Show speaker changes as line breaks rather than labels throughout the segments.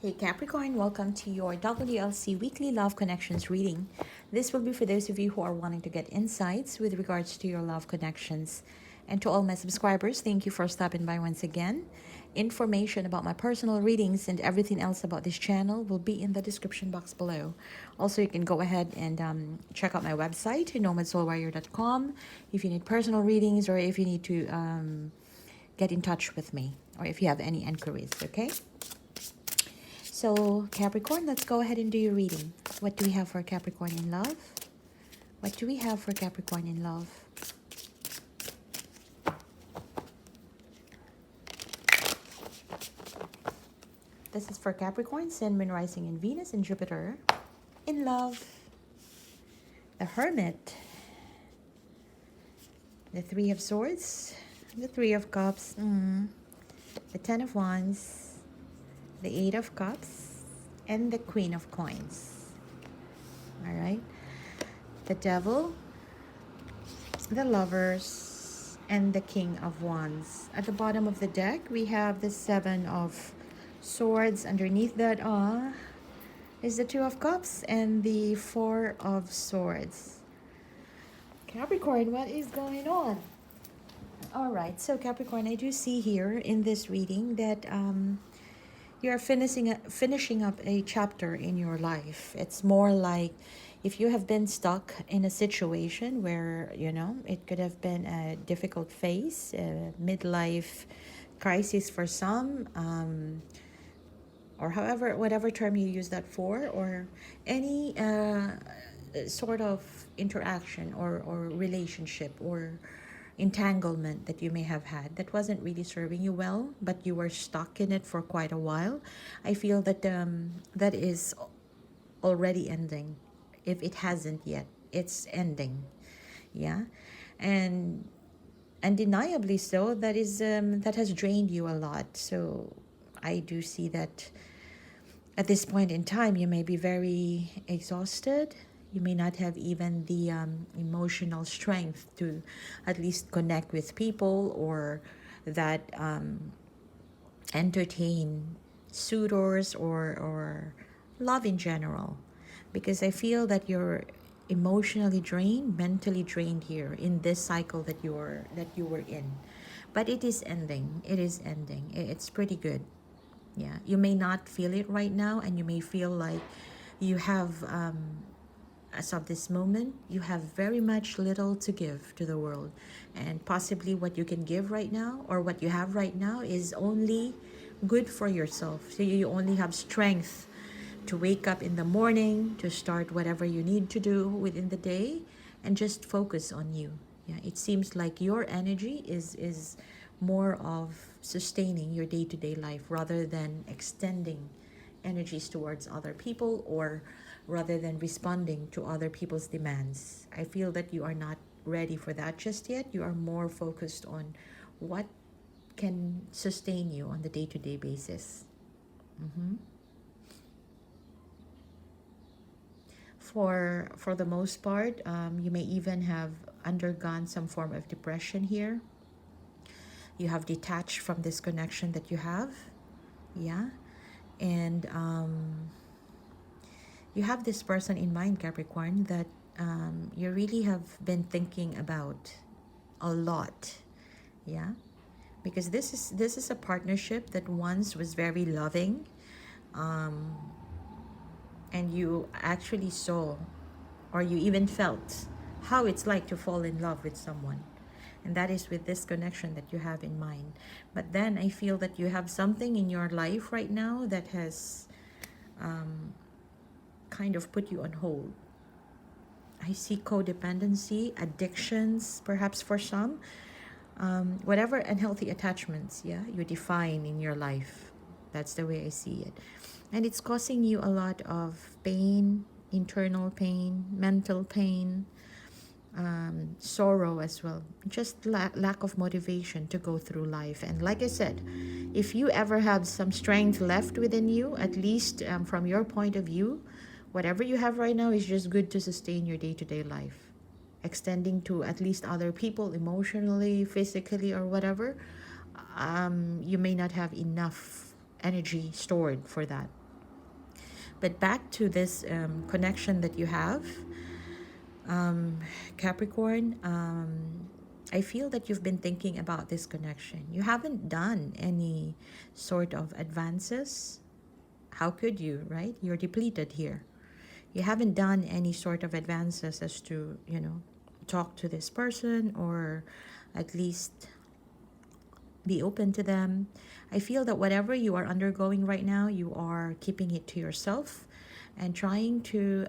Hey Capricorn, welcome to your WLC Weekly Love Connections reading. This will be for those of you who are wanting to get insights with regards to your love connections. And to all my subscribers, thank you for stopping by once again. Information about my personal readings and everything else about this channel will be in the description box below. Also, you can go ahead and check out my website, NomadSoulWarrior.com, if you need personal readings or if you need to get in touch with me or if you have any inquiries, okay? So, Capricorn, let's go ahead and do your reading. What do we have for Capricorn in love? What do we have for Capricorn in love? This is for Capricorn, Sun, Moon, Rising, and Venus, and Jupiter. In love, the Hermit, the Three of Swords, the Three of Cups, the Ten of Wands, the Eight of Cups, and the Queen of Coins. All right. The Devil, the Lovers, and the King of Wands. At the bottom of the deck, we have the Seven of Swords. Underneath that is the Two of Cups and the Four of Swords. Capricorn, what is going on? All right. So Capricorn, I do see here in this reading that you're finishing up a chapter in your life. It's more like if you have been stuck in a situation where, you know, it could have been a difficult phase, a midlife crisis for some, or however, whatever term you use that for, or any sort of interaction or relationship or entanglement that you may have had that wasn't really serving you well, but you were stuck in it for quite a while. I feel that that is already ending. If it hasn't yet, it's ending. Yeah. And undeniably so, that is that has drained you a lot. So I do see that at this point in time you may be very exhausted. You may not have even the emotional strength to at least connect with people or that entertain suitors or love in general. Because I feel that you're emotionally drained, mentally drained here in this cycle that you were in. But it is ending. It is ending. It's pretty good. Yeah. You may not feel it right now, and you may feel like you have as of this moment, you have very much little to give to the world. And possibly what you can give right now or what you have right now is only good for yourself. So you only have strength to wake up in the morning, to start whatever you need to do within the day, and just focus on you. Yeah, it seems like your energy is more of sustaining your day-to-day life rather than extending energies towards other people or rather than responding to other people's demands. I feel that you are not ready for that just yet. You are more focused on what can sustain you on the day-to-day basis. For the most part, you may even have undergone some form of depression here. You have detached from this connection that you have. Yeah. And you have this person in mind, Capricorn, that you really have been thinking about a lot. Yeah. Because this is a partnership that once was very loving, and you actually saw or you even felt how it's like to fall in love with someone. And that is with this connection that you have in mind. But then I feel that you have something in your life right now that has kind of put you on hold. I see codependency, addictions, perhaps for some, whatever unhealthy attachments, yeah, you define in your life. That's the way I see it. And it's causing you a lot of pain, internal pain, mental pain, sorrow as well. Just lack of motivation to go through life. And like I said, if you ever have some strength left within you, at least from your point of view, whatever you have right now is just good to sustain your day-to-day life. Extending to at least other people emotionally, physically, or whatever, you may not have enough energy stored for that. But back to this connection that you have, Capricorn, I feel that you've been thinking about this connection. You haven't done any sort of advances. How could you, right? You're depleted here. You haven't done any sort of advances as to, talk to this person or at least be open to them. I feel that whatever you are undergoing right now, you are keeping it to yourself and trying to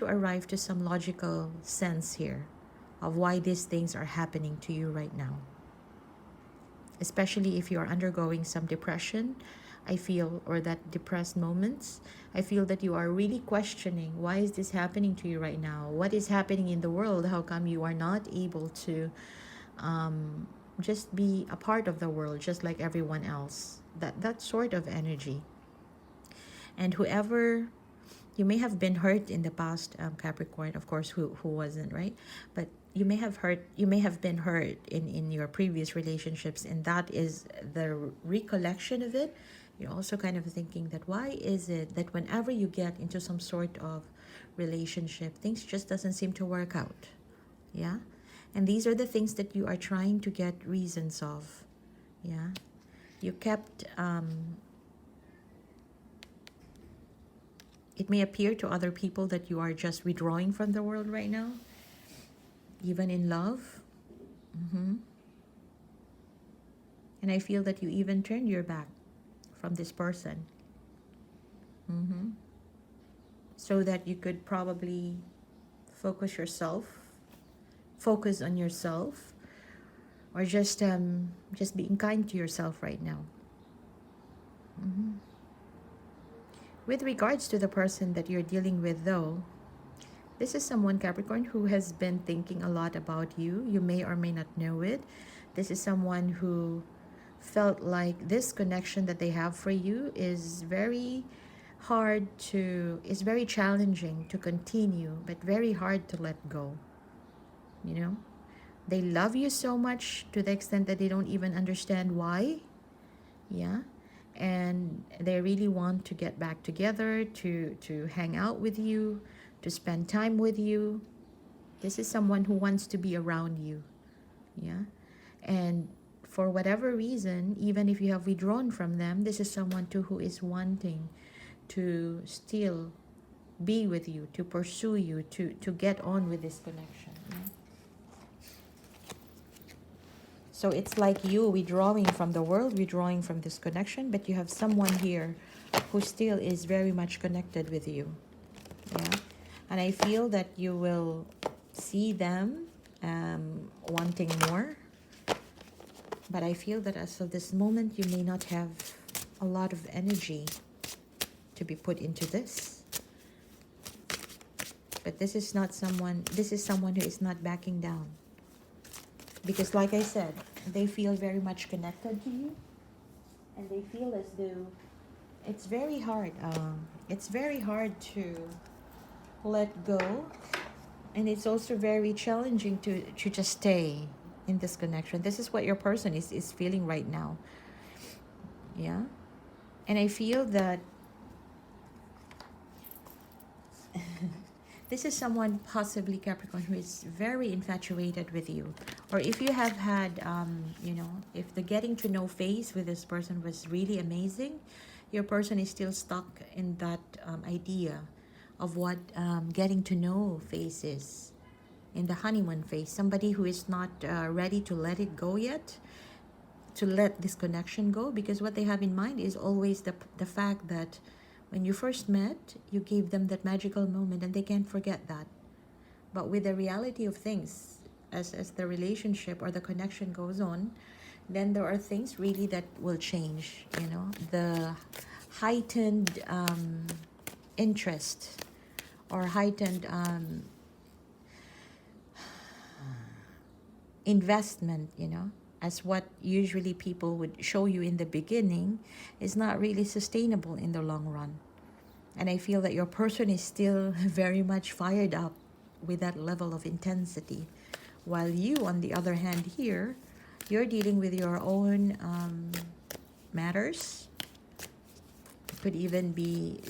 arrive to some logical sense here of why these things are happening to you right now. Especially if you are undergoing some depression, I feel, or that depressed moments, I feel that you are really questioning, why is this happening to you right now? What is happening in the world? How come you are not able to just be a part of the world just like everyone else? That sort of energy. And whoever, you may have been hurt in the past, Capricorn, of course, who wasn't, right? But you may have been hurt in your previous relationships, and that is the recollection of it. You're also kind of thinking that why is it that whenever you get into some sort of relationship, things just doesn't seem to work out. Yeah. And these are the things that you are trying to get reasons of. Yeah. You kept it may appear to other people that you are just withdrawing from the world right now, even in love. And I feel that you even turned your back from this person. So that you could probably focus on yourself, or just being kind to yourself right now. With regards to the person that you're dealing with, though, this is someone, Capricorn, who has been thinking a lot about you. You may or may not know it. This is someone who felt like this connection that they have for you is very challenging to continue, but very hard to let go. They love you so much to the extent that they don't even understand why. Yeah. And they really want to get back together, to hang out with you, to spend time with you. This is someone who wants to be around you. Yeah. And for whatever reason, even if you have withdrawn from them, this is someone too who is wanting to still be with you, to pursue you, to get on with this connection. Yeah? So it's like you withdrawing from the world, withdrawing from this connection, but you have someone here who still is very much connected with you. Yeah. And I feel that you will see them wanting more. But I feel that as of this moment, you may not have a lot of energy to be put into this. But this is someone who is not backing down. Because like I said, they feel very much connected to you. And they feel as though it's very hard. It's very hard to let go. And it's also very challenging to just stay in this connection. This is what your person is feeling right now. Yeah. And I feel that this is someone, possibly Capricorn, who is very infatuated with you. Or if you have had, if the getting to know phase with this person was really amazing, your person is still stuck in that idea of what getting to know phase is. In the honeymoon phase, somebody who is not ready to let it go yet, to let this connection go, because what they have in mind is always the fact that when you first met, you gave them that magical moment and they can't forget that. But with the reality of things, as the relationship or the connection goes on, then there are things really that will change. The heightened interest or heightened investment, as what usually people would show you in the beginning, is not really sustainable in the long run. And I feel that your person is still very much fired up with that level of intensity. While you, on the other hand, here, you're dealing with your own matters. Could even be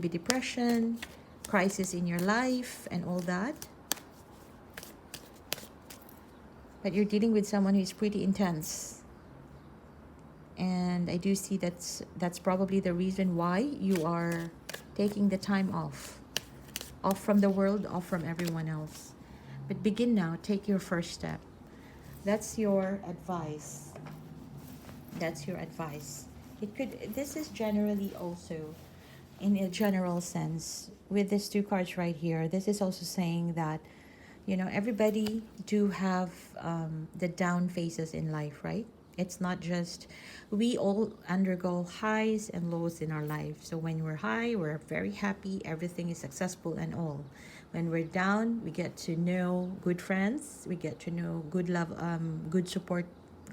depression, crisis in your life, and all that. But you're dealing with someone who's pretty intense. And I do see that's probably the reason why you are taking the time off from the world, off from everyone else. But begin now, take your first step. That's your advice. That's your advice. This is generally also, in a general sense, with these two cards right here, this is also saying that, you know, everybody do have the down phases in life, right? It's not just, we all undergo highs and lows in our life. So when we're high, we're very happy, everything is successful and all. When we're down, we get to know good friends, we get to know good love, good support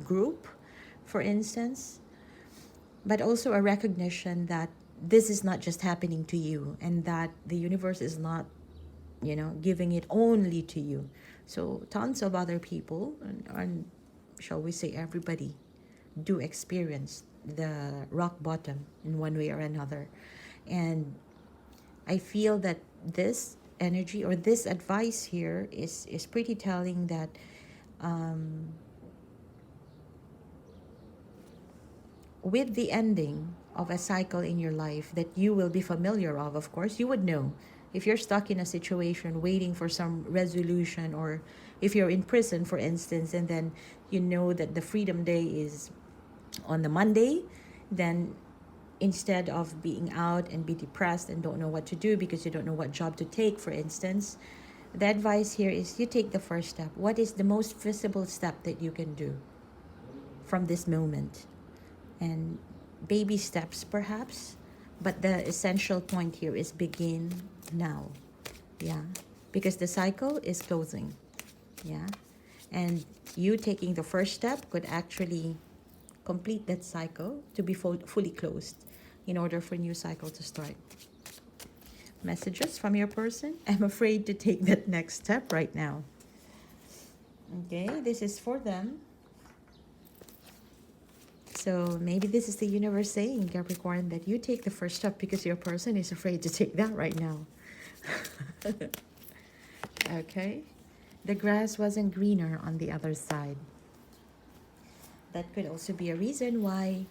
group, for instance. But also a recognition that this is not just happening to you, and that the universe is not, you know, giving it only to you. So tons of other people, and shall we say everybody, do experience the rock bottom in one way or another. And I feel that this energy or this advice here is pretty telling that with the ending of a cycle in your life that you will be familiar of course, you would know. If you're stuck in a situation waiting for some resolution, or if you're in prison, for instance, and then you know that the freedom day is on the Monday, then instead of being out and be depressed and don't know what to do because you don't know what job to take, for instance, the advice here is you take the first step. What is the most visible step that you can do from this moment? And baby steps perhaps, but the essential point here is begin now. Yeah, because the cycle is closing. Yeah, and you taking the first step could actually complete that cycle to be fully closed in order for a new cycle to start. Messages from your person: I'm afraid to take that next step right now. Okay, this is for them. So maybe this is the universe saying, Capricorn, that you take the first step because your person is afraid to take that right now. Okay. The grass wasn't greener on the other side. That could also be a reason why,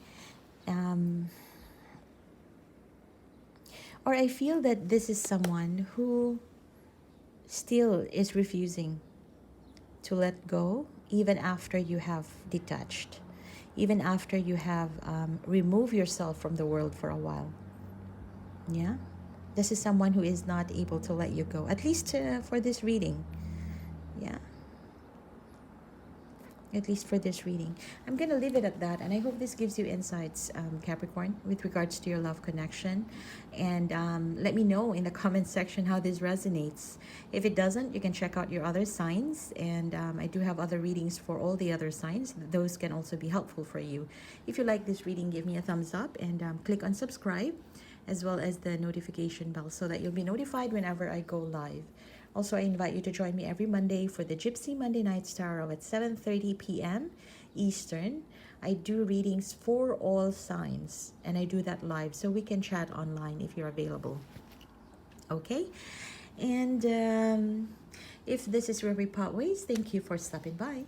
or I feel that this is someone who still is refusing to let go even after you have detached, even after you have removed yourself from the world for a while. Yeah, this is someone who is not able to let you go, at least for this reading. Yeah, at least for this reading. I'm gonna leave it at that, and I hope this gives you insights, Capricorn, with regards to your love connection. And let me know in the comment section how this resonates. If it doesn't, you can check out your other signs, and I do have other readings for all the other signs. Those can also be helpful for you. If you like this reading, give me a thumbs up, and click on subscribe, as well as the notification bell, so that you'll be notified whenever I go live. Also, I invite you to join me every Monday for the Gypsy Monday Night Tarot at 7:30 p.m. Eastern. I do readings for all signs, and I do that live, so we can chat online if you're available. Okay? And if this is where we part ways, thank you for stopping by.